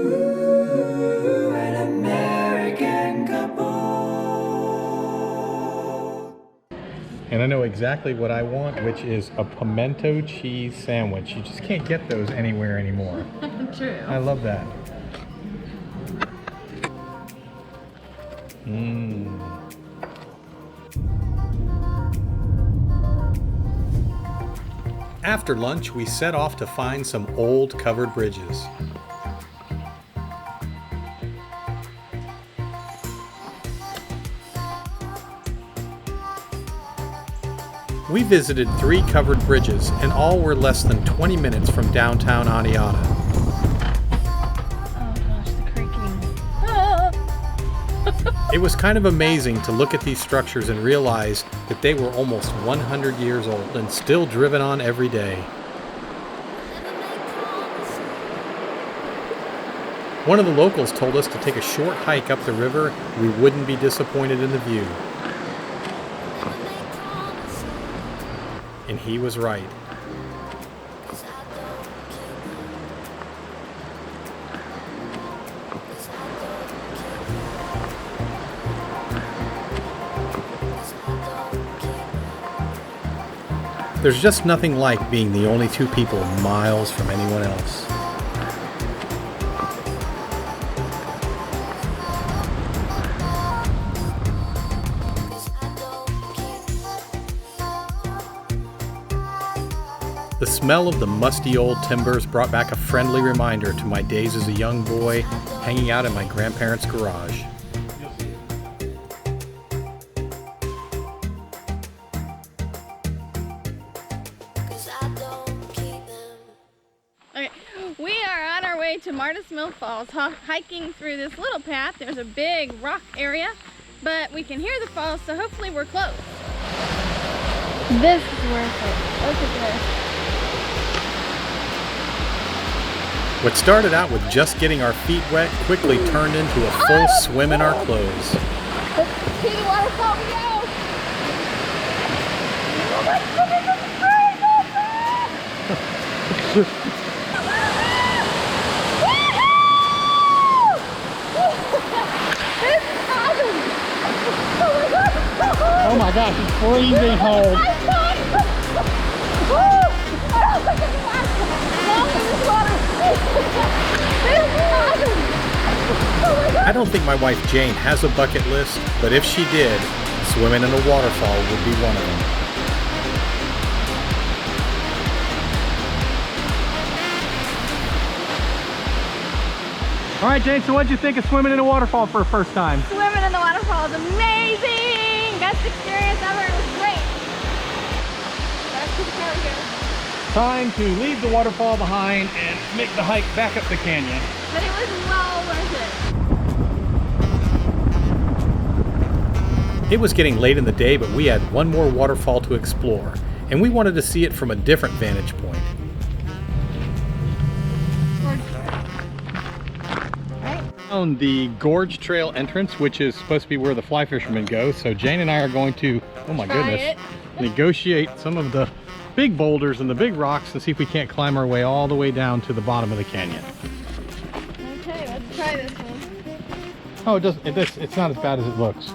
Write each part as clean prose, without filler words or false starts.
Ooh, an American couple. And I know exactly what I want, which is a pimento cheese sandwich. You just can't get those anywhere anymore. True. I love that. Mmm. After lunch, we set off to find some old covered bridges. We visited 3 covered bridges, and all were less than 20 minutes from downtown Aniata. Oh gosh, the creaking. It was kind of amazing to look at these structures and realize that they were almost 100 years old and still driven on every day. One of the locals told us to take a short hike up the river. We wouldn't be disappointed in the view. And he was right. There's just nothing like being the only 2 people miles from anyone else. The smell of the musty old timbers brought back a friendly reminder to my days as a young boy hanging out in my grandparents' garage. Okay, we are on our way to Martis Mill Falls, hiking through this little path. There's a big rock area, but we can hear the falls, so hopefully we're close. This is worth it. Look at this. What started out with just getting our feet wet quickly turned into a full swim in our clothes. To the waterfall we go! Oh my goodness, this is great! This is awesome! Oh my god! Oh my gosh, it's freezing cold. I don't think my wife Jane has a bucket list, but if she did, swimming in a waterfall would be one of them. All right, Jane, so what'd you think of swimming in a waterfall for a first time? Swimming in the waterfall is amazing! Best experience ever, it was great! Let's keep going here. Time to leave the waterfall behind and make the hike back up the canyon. But it was well worth it. It was getting late in the day, but we had one more waterfall to explore, and we wanted to see it from a different vantage point. On the Gorge Trail entrance, which is supposed to be where the fly fishermen go, so Jane and I are going to, oh my goodness, negotiate some of the big boulders and the big rocks and see if we can't climb our way all the way down to the bottom of the canyon. Okay, let's try this one. Oh, it's not as bad as it looks.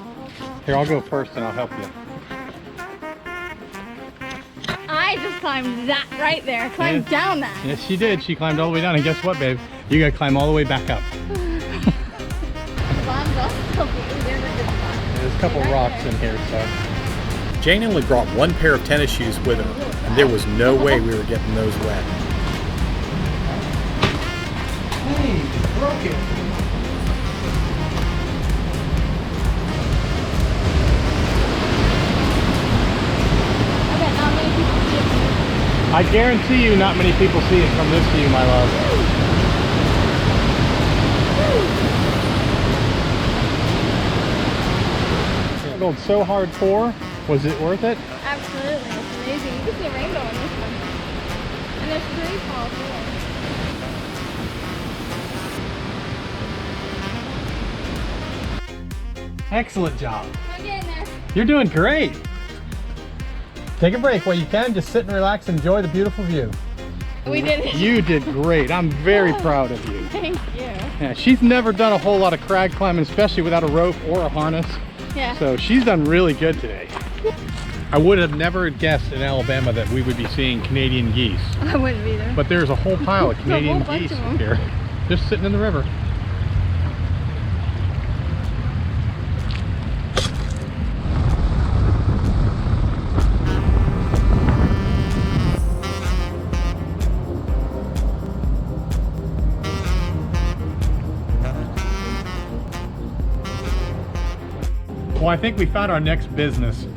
Here, I'll go first and I'll help you. I just climbed that right there. I climbed down that. Yes, she did. She climbed all the way down, and guess what, babe? You gotta climb all the way back up. There's a couple rocks in here, so. Jane only brought one pair of tennis shoes with her, and there was no way we were getting those wet. Hey, you broke it. I bet not many people see it. I guarantee you not many people see it from this view, my love. Struggled so hard for. Was it worth it? Absolutely, it's amazing. You can see a rainbow in this one. And there's 3 falls here. Excellent job. I'm getting there. You're doing great. Take a break while you can. Just sit and relax and enjoy the beautiful view. We did it. You did great. I'm very proud of you. Thank you. Yeah, she's never done a whole lot of crag climbing, especially without a rope or a harness. Yeah. So she's done really good today. I would have never guessed in Alabama that we would be seeing Canadian geese. I wouldn't either. But there's a whole pile of There's a Canadian whole bunch geese of 'em. here, just sitting in the river. Well, I think we found our next business.